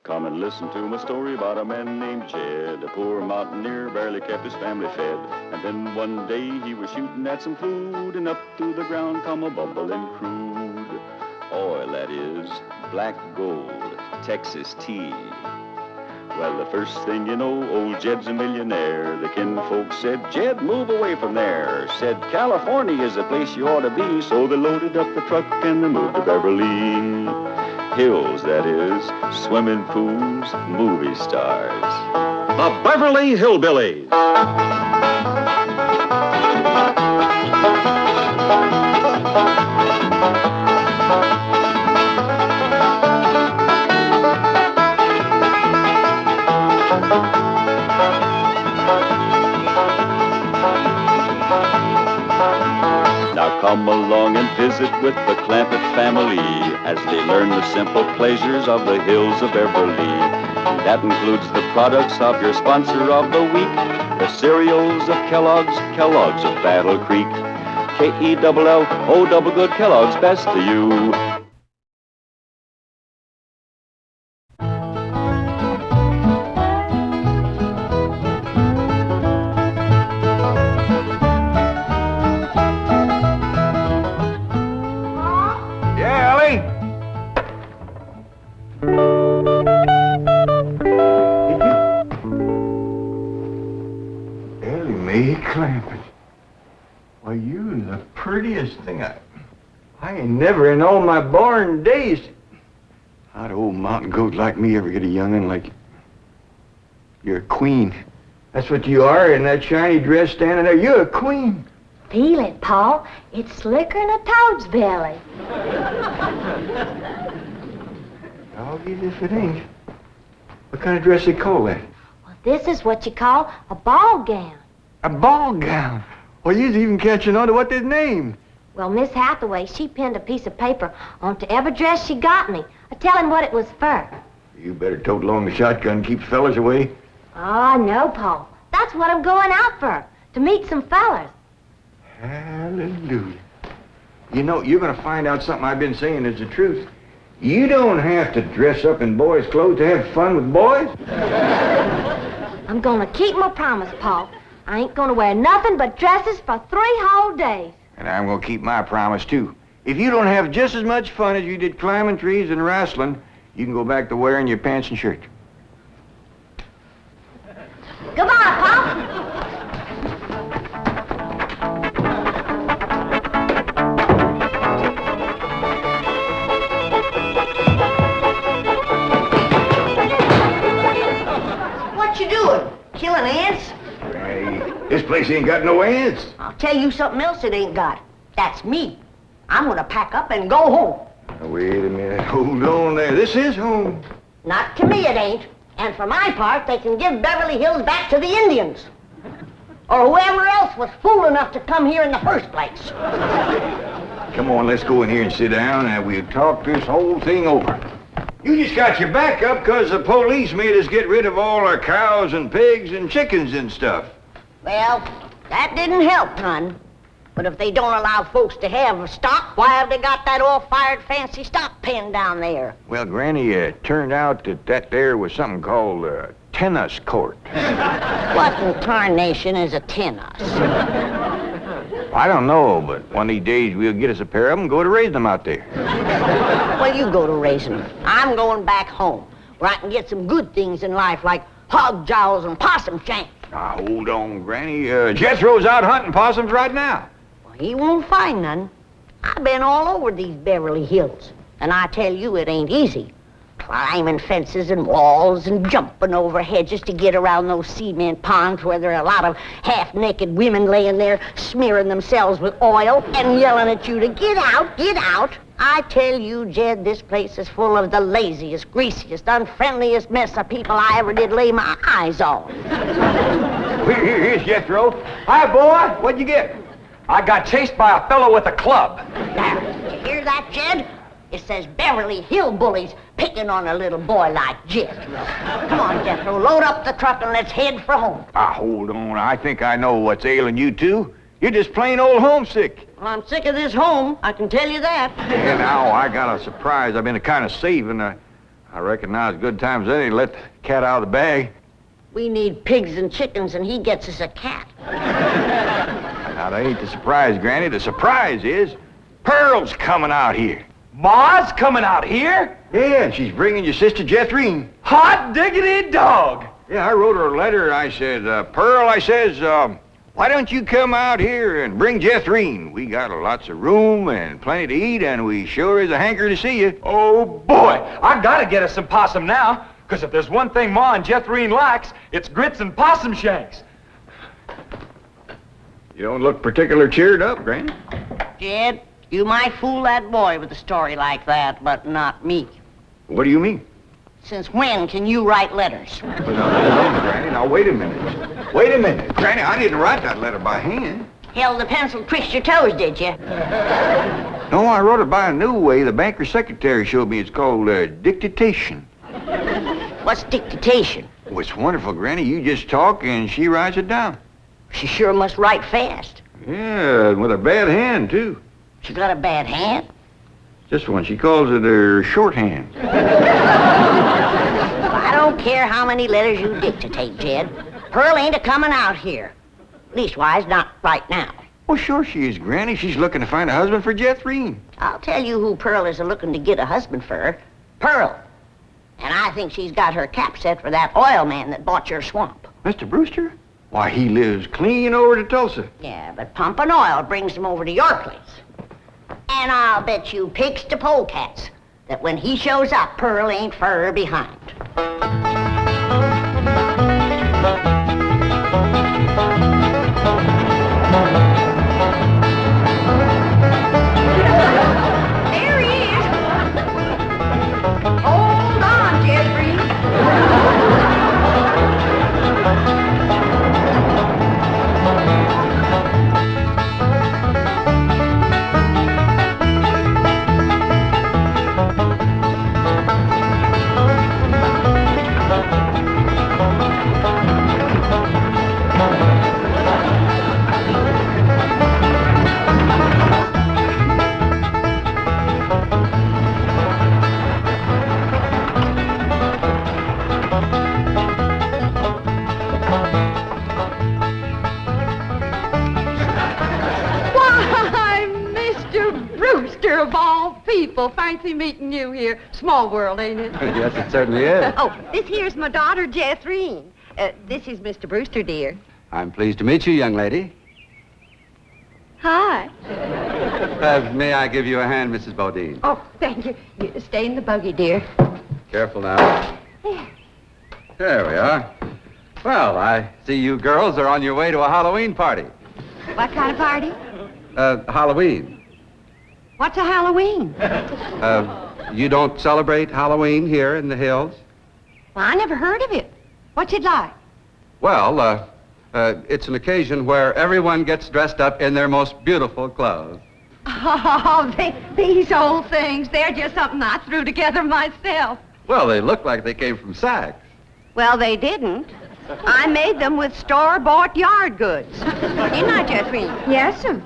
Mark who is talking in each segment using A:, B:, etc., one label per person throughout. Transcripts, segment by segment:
A: Come and listen to my story about a man named Jed. A poor mountaineer barely kept his family fed. And then one day he was shooting at some food, and up through the ground come a bubbling crude oil, that is, black gold, Texas tea. Well, the first thing you know, old Jed's a millionaire. The kinfolks said, Jed, move away from there. Said, California is the place you ought to be. So they loaded up the truck and they moved to Beverly Hills, that is, swimming pools, movie stars.
B: The Beverly Hillbillies.
A: Now come along and visit with the Clampett family as they learn the simple pleasures of the hills of Beverly. That includes the products of your sponsor of the week, the cereals of Kellogg's, Kellogg's of Battle Creek. K-E-double-L-O double good Kellogg's, best to you.
C: Clampett. Why, you the prettiest thing I ain't never in all my born days. How'd an old mountain goat like me ever get a young'un like you? You're a queen. That's what you are in that shiny dress standing there. You're a queen.
D: Feel it, Paul. It's slicker than a toad's belly.
C: Doggy if it ain't. What kind of dress they call that?
D: Well, this is what you call a ball gown.
C: A ball gown? Well, you's even catching on to what they's named.
D: Well, Miss Hathaway, she pinned a piece of paper onto every dress she got me. I tell him what it was for.
C: You better tote along the shotgun and keep fellas away.
D: Oh, no, Paul. That's what I'm going out for, to meet some fellas.
C: Hallelujah. You know, you're going to find out something I've been saying is the truth. You don't have to dress up in boys' clothes to have fun with boys.
D: I'm going to keep my promise, Paul. I ain't going to wear nothing but dresses for 3 whole days.
C: And I'm going to keep my promise, too. If you don't have just as much fun as you did climbing trees and wrestling, you can go back to wearing your pants and shirt.
D: Goodbye, Paul.
E: What you doing? Killing ants?
C: Hey, this place ain't got no ants.
E: I'll tell you something else it ain't got. That's me. I'm gonna pack up and go home.
C: Now, wait a minute. Hold on there. This is home.
E: Not to me it ain't. And for my part, they can give Beverly Hills back to the Indians. Or whoever else was fool enough to come here in the first place.
C: Come on, let's go in here and sit down and we'll talk this whole thing over. You just got your back up because the police made us get rid of all our cows and pigs and chickens and stuff.
E: Well, that didn't help none. But if they don't allow folks to have stock, why have they got that all-fired fancy stock pen down there?
C: Well, Granny, it turned out that there was something called a tennis court.
E: What in tarnation is a tennis?
C: I don't know, but one of these days we'll get us a pair of them and go to raise them out there.
E: Well, you go to raising them. I'm going back home, where I can get some good things in life, like hog jowls and possum shanks.
C: Now, hold on, Granny. Jethro's out hunting possums right now.
E: Well, he won't find none. I've been all over these Beverly Hills, and I tell you it ain't easy. Climbing fences and walls and jumping over hedges to get around those cement ponds where there are a lot of half-naked women laying there smearing themselves with oil and yelling at you to get out, get out. I tell you, Jed, this place is full of the laziest, greasiest, unfriendliest mess of people I ever did lay my eyes on.
C: Here's Jethro. Hi, boy. What'd you get?
B: I got chased by a fellow with a club.
E: Now, you hear that, Jed? It says Beverly Hillbillies picking on a little boy like Jed. Come on, Jethro, load up the truck and let's head for home.
C: Hold on. I think I know what's ailing you two. You're just plain old homesick.
E: Well, I'm sick of this home, I can tell you that.
C: Yeah, now I got a surprise I've been kind of saving. I reckon now's good times any to let the cat out of the bag.
E: We need pigs and chickens, and he gets us a cat.
C: Now, that ain't the surprise, Granny. The surprise is Pearl's coming out here.
B: Ma's coming out here?
C: Yeah, and she's bringing your sister Jethrine.
B: Hot diggity dog!
C: Yeah, I wrote her a letter. I said, Pearl, I says, why don't you come out here and bring Jethrine? We got lots of room and plenty to eat, and we sure is a hanker to see you.
B: Oh, boy, I gotta get us some possum now, because if there's one thing Ma and Jethrine likes, it's grits and possum shanks.
C: You don't look particular cheered up, Granny.
E: Jed, you might fool that boy with a story like that, but not me.
C: What do you mean?
E: Since when can you write letters?
C: Well, now, Granny, now, wait a minute. Wait a minute. Granny, I didn't write that letter by hand.
E: Held the pencil twist your toes, did you?
C: No, I wrote it by a new way. The banker's secretary showed me. It's called dictation.
E: What's dictation?
C: Oh, it's wonderful, Granny. You just talk and she writes it down.
E: She sure must write fast.
C: Yeah, with a bad hand, too.
E: She got a bad hand?
C: Just one. She calls it her shorthand.
E: I don't care how many letters you dictate, Jed. Pearl ain't a-coming out here. Leastwise, not right now.
C: Well, sure she is, Granny. She's looking to find a husband for Jethrine.
E: I'll tell you who Pearl is a-looking to get a husband for. Pearl. And I think she's got her cap set for that oilman that bought your swamp.
C: Mr. Brewster? Why, he lives clean over to Tulsa.
E: Yeah, but pumping oil brings him over to your place. And I'll bet you pigs to polecats that when he shows up, Pearl ain't fur behind.
F: There he is. Hold on, Jethrine. Of all people, fancy meeting you here. Small world, ain't it?
G: Yes, it certainly is.
F: Oh, this here's my daughter, Jethrine. This is Mr. Brewster, dear.
G: I'm pleased to meet you, young lady.
F: Hi.
G: May I give you a hand, Mrs. Bodine?
F: Oh, thank you. You stay in the buggy, dear.
G: Careful now. There we are. Well, I see you girls are on your way to a Halloween party.
F: What kind of party?
G: Halloween.
F: What's a Halloween?
G: You don't celebrate Halloween here in the hills?
F: Well, I never heard of it. What's it like?
G: Well, it's an occasion where everyone gets dressed up in their most beautiful clothes.
F: Oh, these old things, they're just something I threw together myself.
G: Well, they look like they came from Saks.
F: Well, they didn't. I made them with store-bought yard goods. Didn't I, Jethrine? Yes, sir.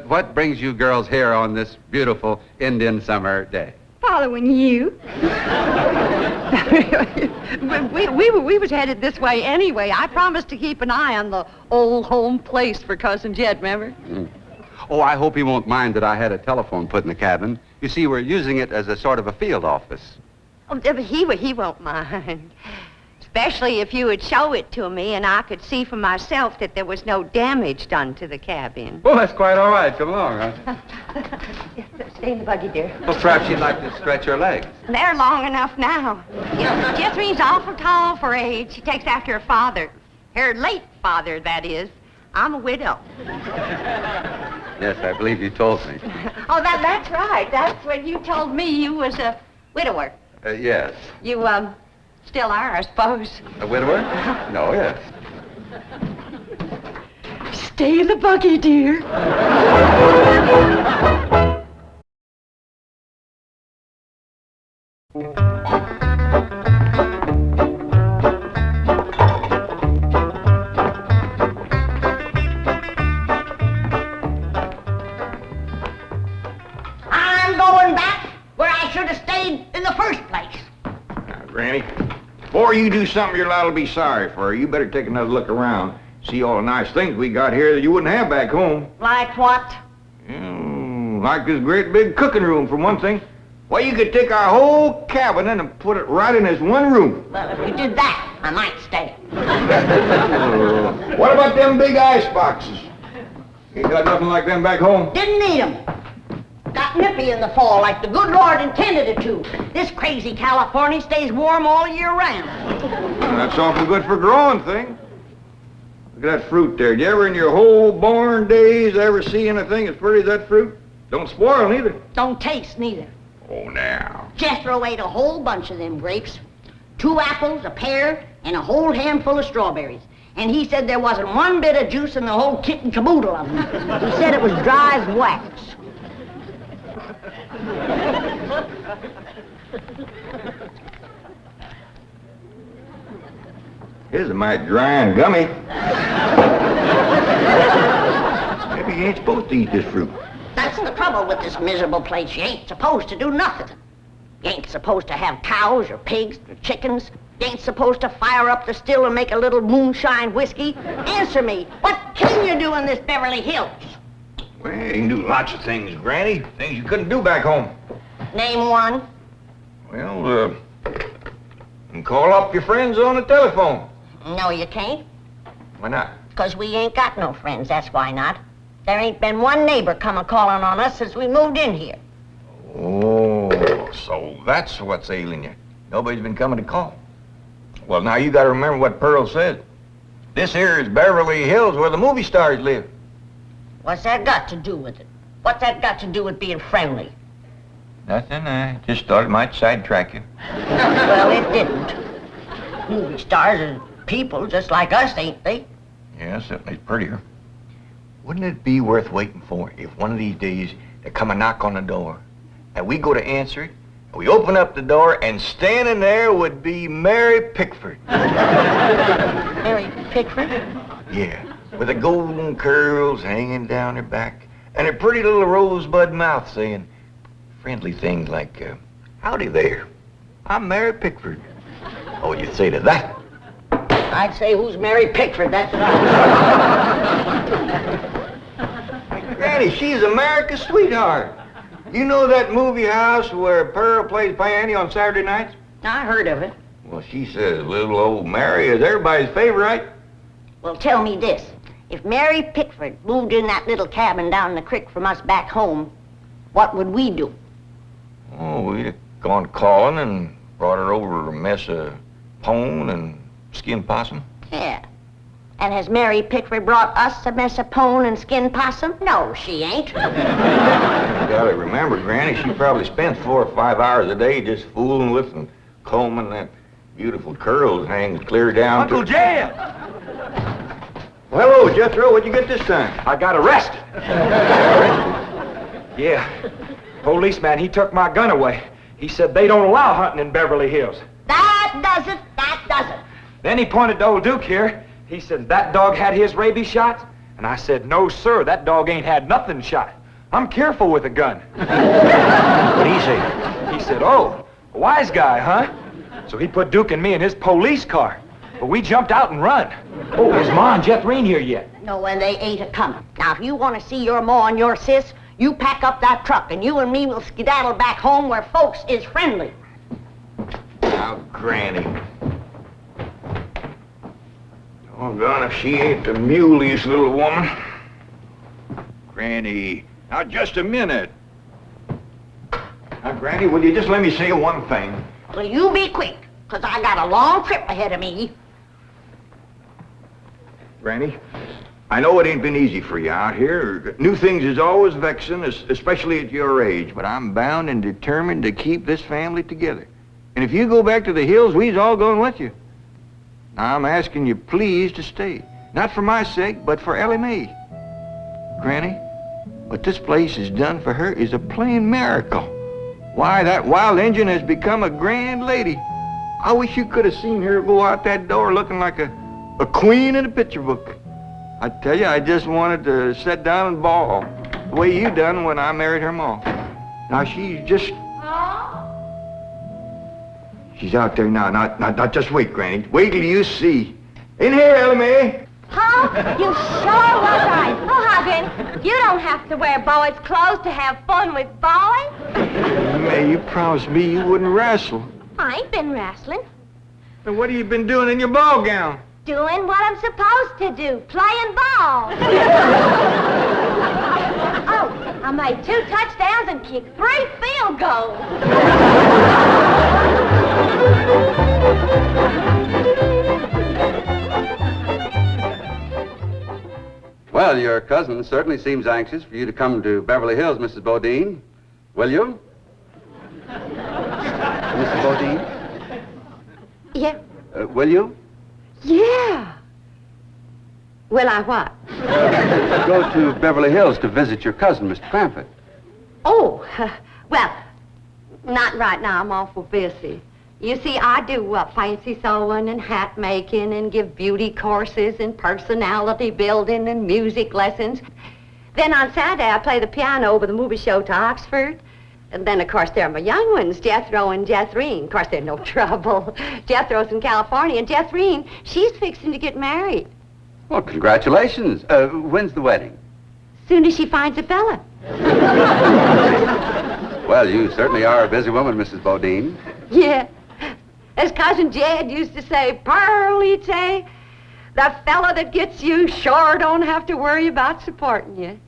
G: What brings you girls here on this beautiful Indian summer day?
F: Following you. we was headed this way anyway. I promised to keep an eye on the old home place for Cousin Jed, remember?
G: Mm. Oh, I hope he won't mind that I had a telephone put in the cabin. You see, we're using it as a sort of a field office.
F: Oh, he won't mind. Especially if you would show it to me and I could see for myself that there was no damage done to the cabin.
G: Well, that's quite all right. Come along, huh?
F: Stay in the buggy, dear.
G: Well, perhaps you'd like to stretch your legs.
F: They're long enough now. You know, Jethrine's awful tall for her age. She takes after her father. Her late father, that is. I'm a widow.
G: Yes, I believe you told me.
F: Oh, that's right. That's when you told me you was a widower.
G: Yes.
F: You, still are, I suppose.
G: A widower? No, yes.
F: Stay in the buggy, dear.
E: I'm going back should have stayed in the first place.
C: Now, Granny, before you do something your lad will be sorry for, you better take another look around. See all the nice things we got here that you wouldn't have back home.
E: Like what?
C: Like this great big cooking room, for one thing. Why, you could take our whole cabin in and put it right in this one room.
E: Well, if you did that, I might stay.
C: What about them big ice boxes? You got nothing like them back home?
E: Didn't need 'em. Got nippy in the fall like the good Lord intended it to. This crazy California stays warm all year round.
C: Well, that's awful good for growing things. Look at that fruit there. Did you ever in your whole born days ever see anything as pretty as that fruit? Don't spoil neither.
E: Don't taste neither.
C: Oh, now.
E: Jethro ate a whole bunch of them grapes. 2 apples, a pear, and a whole handful of strawberries. And he said there wasn't one bit of juice in the whole kit and caboodle of them. He said it was dry as wax.
C: His a mighty dry and gummy. Maybe you ain't supposed to eat this fruit.
E: That's the trouble with this miserable place. You ain't supposed to do nothing. You ain't supposed to have cows or pigs or chickens. You ain't supposed to fire up the still and make a little moonshine whiskey. Answer me, what can you do in this Beverly Hills?
C: Well, you can do lots of things, Granny. Things you couldn't do back home.
E: Name one.
C: Well, you can call up your friends on the telephone.
E: No, you can't.
C: Why not?
E: 'Cause we ain't got no friends, that's why not. There ain't been one neighbor come a-calling on us since we moved in here.
C: Oh, so that's what's ailing you. Nobody's been coming to call. Well, now you gotta remember what Pearl said. This here is Beverly Hills where the movie stars live.
E: What's that got to do with it? What's that got to do with being friendly?
C: Nothing, I just thought it might sidetrack you.
E: Well, it didn't. Movie stars are people just like us, ain't they?
C: Yeah, certainly prettier. Wouldn't it be worth waiting for if one of these days they come a knock on the door and we go to answer it, and we open up the door and standing there would be Mary Pickford.
E: Mary Pickford?
C: Yeah, with the golden curls hanging down her back and her pretty little rosebud mouth saying friendly things like, howdy there, I'm Mary Pickford. Oh, you'd say to that?
E: I'd say, who's Mary Pickford? That's what I would.
C: Granny, she's America's sweetheart. You know that movie house where Pearl plays piano on Saturday nights?
E: I heard of it.
C: Well, she says little old Mary is everybody's favorite.
E: Well, tell me this. If Mary Pickford moved in that little cabin down the creek from us back home, what would we do?
C: Oh, we'd have gone calling and brought her over a mess of pone and skinned possum.
E: Yeah. And has Mary Pickford brought us a mess of pone and skinned possum? No, she ain't.
C: You gotta remember, Granny, she probably spent 4 or 5 hours a day just fooling with and combing that beautiful curls hanging clear down
B: Uncle Jam!
C: Well, hello, Jethro. What'd you get this time?
B: I got arrested. Yeah. Policeman, he took my gun away. He said they don't allow hunting in Beverly Hills.
E: That does it. That does it.
B: Then he pointed to old Duke here. He said that dog had his rabies shots. And I said, no, sir, that dog ain't had nothing shot. I'm careful with a gun.
C: What'd he say?
B: He said, oh, a wise guy, huh? So he put Duke and me in his police car. But we jumped out and run. Oh, is Ma and Jethrine here yet?
E: No, and they ain't a-coming. Now, if you want to see your ma and your sis, you pack up that truck, and you and me will skedaddle back home where folks is friendly.
C: Now, Granny. Doggone if she ain't the muleyest little woman. Granny, now just a minute. Now, Granny, will you just let me say one thing?
E: Well, you be quick, 'cause I got a long trip ahead of me.
C: Granny, I know it ain't been easy for you out here. New things is always vexing, especially at your age, but I'm bound and determined to keep this family together. And if you go back to the hills, we's all going with you. Now, I'm asking you please to stay. Not for my sake, but for Ellie Mae. Granny, what this place has done for her is a plain miracle. Why, that wild Injun has become a grand lady. I wish you could have seen her go out that door looking like a queen in a picture book. I tell you, I just wanted to sit down and bawl, the way you done when I married her ma. Now, she's just... She's out there now. Not just wait, Granny. Wait till you see. In here, Ella Mae.
D: Huh? You sure was right. Oh, Granny, you don't have to wear boys' clothes to have fun with boys.
C: May, you promised me you wouldn't wrestle.
D: I ain't been wrestling.
C: Then what have you been doing in your ball gown?
D: Doing what I'm supposed to do, playing ball. Oh, I made 2 touchdowns and kicked 3 field goals.
G: Well, your cousin certainly seems anxious for you to come to Beverly Hills, Mrs. Bodine. Will you? Mrs. Bodine?
F: Yeah.
G: Will you?
F: Yeah. Will I what?
G: Go to Beverly Hills to visit your cousin, Mr. Crampett.
F: Oh, well, not right now. I'm awful busy. You see, I do fancy sewing and hat making and give beauty courses and personality building and music lessons. Then on Saturday, I play the piano over the movie show to Oxford. And then, of course, there are my young ones, Jethro and Jethrine. Of course, they're no trouble. Jethro's in California, and Jethrine, she's fixing to get married.
G: Well, congratulations. When's the wedding?
F: Soon as she finds a fella.
G: Well, you certainly are a busy woman, Mrs. Bodine.
F: Yeah. As Cousin Jed used to say, Pearl, the fella that gets you sure don't have to worry about supporting you.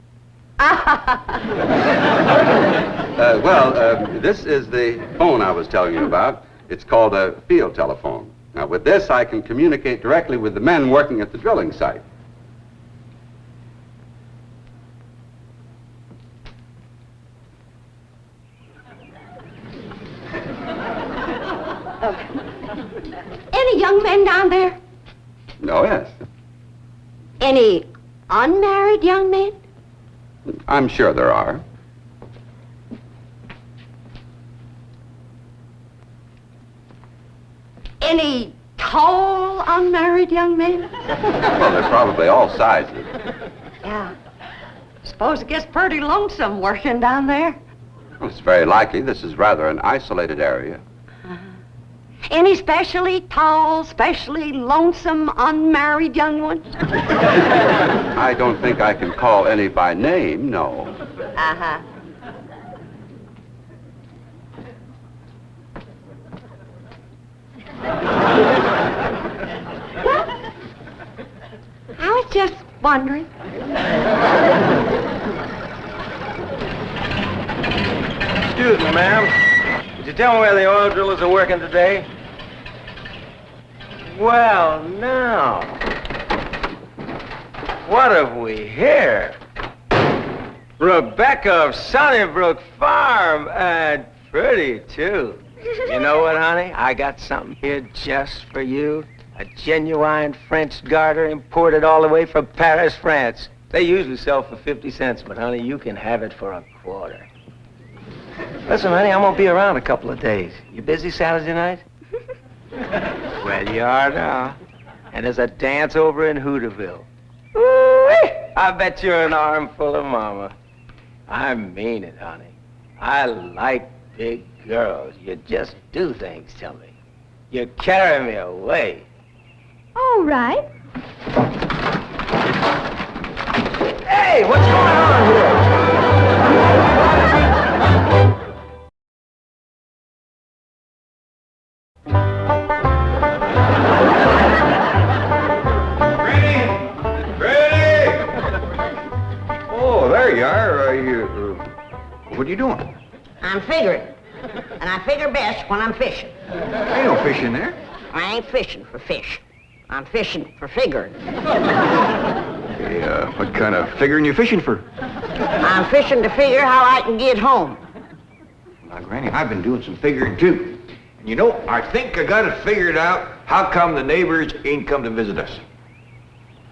G: This is the phone I was telling you about. It's called a field telephone. Now, with this, I can communicate directly with the men working at the drilling site.
F: Any young men down there?
G: Oh, yes.
F: Any unmarried young men?
G: I'm sure there are.
F: Any tall unmarried young men?
G: Well, they're probably all sizes.
F: Yeah. Suppose it gets pretty lonesome working down there.
G: Well, it's very likely. This is rather an isolated area.
F: Any specially tall, specially lonesome, unmarried young ones?
G: I don't think I can call any by name, no.
F: Uh-huh. Well, I was just wondering.
B: Excuse me, ma'am. Could you tell me where the oil drillers are working today? Well, now. What have we here? Rebecca of Sunnybrook Farm, and pretty, too. You know what, honey? I got something here just for you. A genuine French garter imported all the way from Paris, France. They usually sell for 50 cents, but, honey, you can have it for $1/4. Listen, honey, I'm gonna be around a couple of days. You busy Saturday night? Well, you are now. And there's a dance over in Hooterville. Ooh-wee! I bet you're an armful of mama. I mean it, honey. I like big girls. You just do things to me. You carry me away.
D: All right.
B: Hey, what's going on here?
C: What are you doing?
E: I'm figuring. And I figure best when I'm fishing.
C: Ain't no fish in there.
E: I ain't fishing for fish. I'm fishing for figuring.
C: Hey, what kind of figuring you fishing for?
E: I'm fishing to figure how I can get home.
C: Now, Granny, I've been doing some figuring, too. And you know, I think I got it figured out how come the neighbors ain't come to visit us.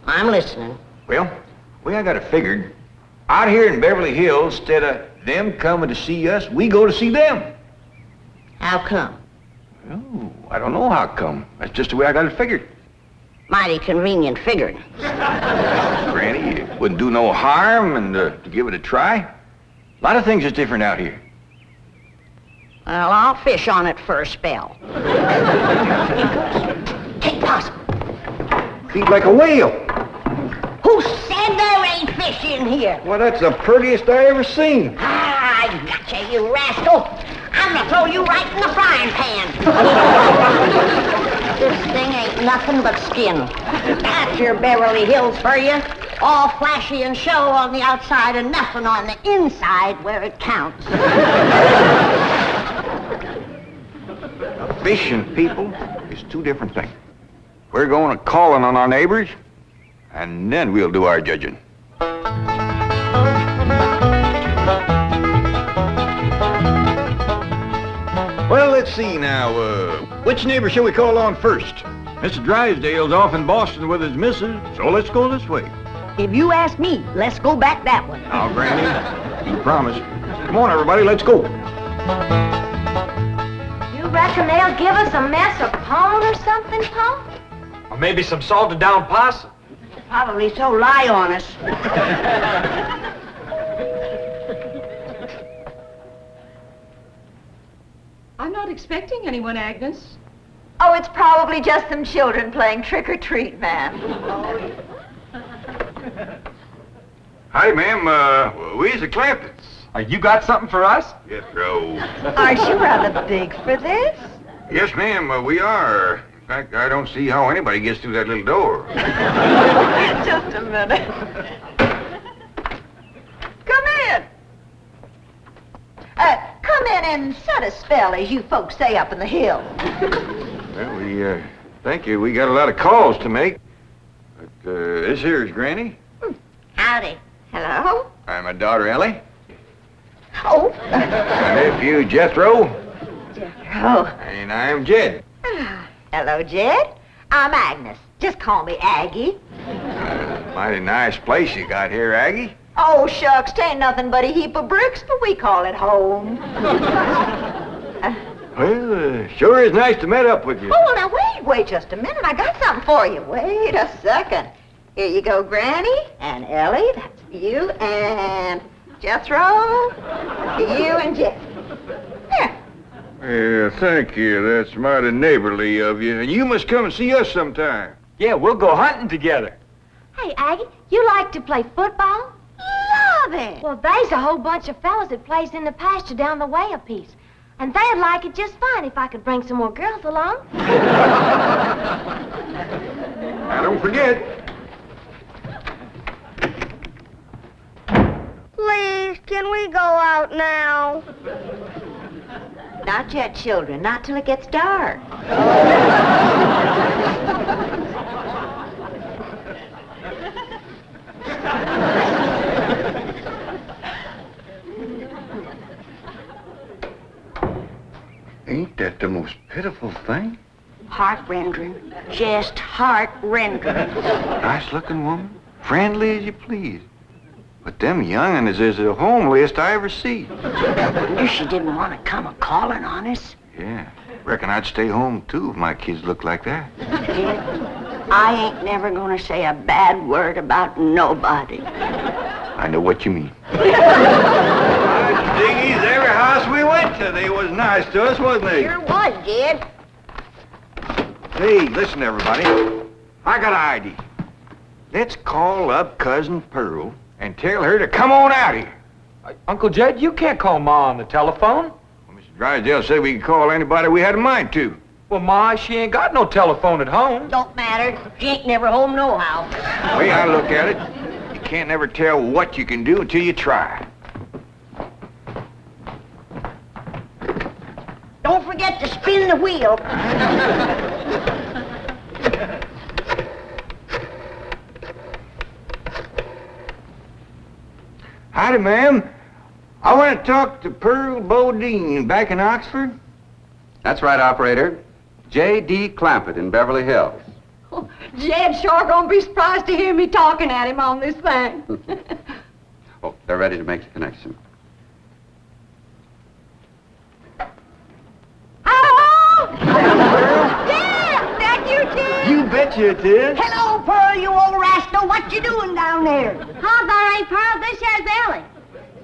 E: I'm listening.
C: Well, I got it figured. Out here in Beverly Hills, instead of them coming to see us, we go to see them.
E: How come?
C: Oh, I don't know how come. That's just the way I got it figured.
E: Mighty convenient figuring.
C: Granny, it wouldn't do no harm and to give it a try. A lot of things is different out here.
E: Well, I'll fish on it for a spell. Take Possum.
C: Feed like a whale.
E: Who said there ain't fish in here?
C: Well, that's the prettiest I ever seen.
E: Ah, I gotcha, you rascal. I'm gonna throw you right in the frying pan. This thing ain't nothing but skin. That's your Beverly Hills for you. All flashy and show on the outside and nothing on the inside where it counts.
C: Fish and people is two different things. We're going to calling on our neighbors, and then we'll do our judging. Well, let's see now. Which neighbor shall we call on first? Mr. Drysdale's off in Boston with his missus, so let's go this way.
E: If you ask me, let's go back that way.
C: Now, Granny, you promise. Come on, everybody, let's go.
D: You reckon they'll give us a mess of pone or something, Pa?
B: Or maybe some salted down possum.
E: Probably so lie on us.
H: I'm not expecting anyone, Agnes.
I: Oh, it's probably just some children playing trick-or-treat, ma'am.
C: Hi, ma'am. We's the Clamptons.
B: You got something for us?
C: Jethro.
I: Aren't you rather big for this?
C: Yes, ma'am, we are. In fact, I don't see how anybody gets through that little door.
I: Just a minute. Come in. Come in and set a spell, as you folks say up in the hills.
C: Well, thank you. We got a lot of calls to make. But, this here is Granny.
E: Howdy.
I: Hello?
C: I'm my daughter, Ellie.
I: Oh.
C: My nephew, Jethro.
I: Jethro.
C: And I'm Jed.
I: Hello, Jed. I'm Agnes. Just call me Aggie.
C: Mighty nice place you got here, Aggie.
I: Oh, shucks, 'tain't nothing but a heap of bricks, but we call it home.
C: Well, sure is nice to meet up with you.
I: Oh, well, now, wait just a minute. I got something for you. Wait a second. Here you go, Granny, and Ellie, that's for you, and Jethro, for you and Jed. Here.
C: Yeah, thank you. That's mighty neighborly of you. And you must come and see us sometime.
B: Yeah, we'll go hunting together.
D: Hey, Aggie, you like to play football?
E: Love it.
D: Well, there's a whole bunch of fellas that plays in the pasture down the way a piece. And they'd like it just fine if I could bring some more girls along.
C: Now, don't forget.
E: Please, can we go out now?
I: Not yet, children. Not till it gets dark.
C: Ain't that the most pitiful thing?
E: Heart-rending. Just heart-rending.
C: Nice-looking woman. Friendly as you please. But them young'uns is the homeliest I ever see.
E: Wonder she didn't want to come a-calling on us.
C: Yeah. Reckon I'd stay home, too, if my kids looked like that.
E: Kid, I ain't never gonna say a bad word about nobody.
C: I know what you mean. Diggies, every house we went to, they was nice to us, wasn't they?
E: Sure was, Jed.
C: Hey, listen, everybody. I got an idea. Let's call up Cousin Pearl and tell her to come on out here.
B: Uncle Jed, you can't call Ma on the telephone.
C: Well, Mr. Drysdale said we could call anybody we had a mind to.
B: Well, Ma, she ain't got no telephone at home.
E: Don't matter. She ain't never home nohow.
C: The way I look at it, you can't never tell what you can do until you try.
E: Don't forget to spin the wheel.
C: Howdy, ma'am. I want to talk to Pearl Bodine back in Oxford.
G: That's right, operator. J.D. Clampett in Beverly Hills.
F: Oh, Jed's sure gonna be surprised to hear me talking at him on this thing.
G: Oh, they're ready to make the connection.
F: Hello? Jed! That you, Jed?
C: You betcha it is.
E: Hello, Pearl, you old rascal. What you doing down there?
D: Huh, there ain't Pearl. This here's Ellie.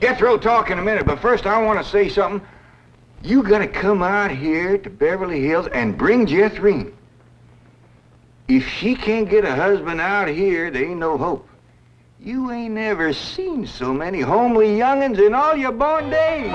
C: Jethro talk in a minute, but first I want to say something. You gotta come out here to Beverly Hills and bring Jethrine. If she can't get a husband out here, there ain't no hope. You ain't never seen so many homely young'uns in all your born days.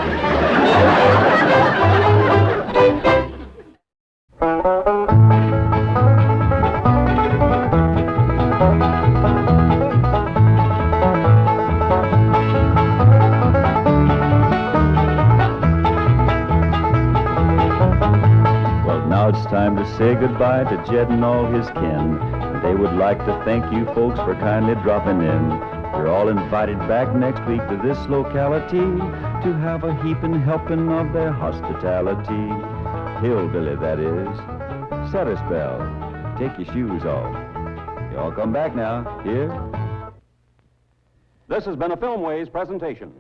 A: Now it's time to say goodbye to Jed and all his kin. And they would like to thank you folks for kindly dropping in. You're all invited back next week to this locality to have a heaping helping of their hospitality. Hillbilly, that is. Set a spell. Take your shoes off. You all come back now. Here.
J: This has been a Filmways presentation.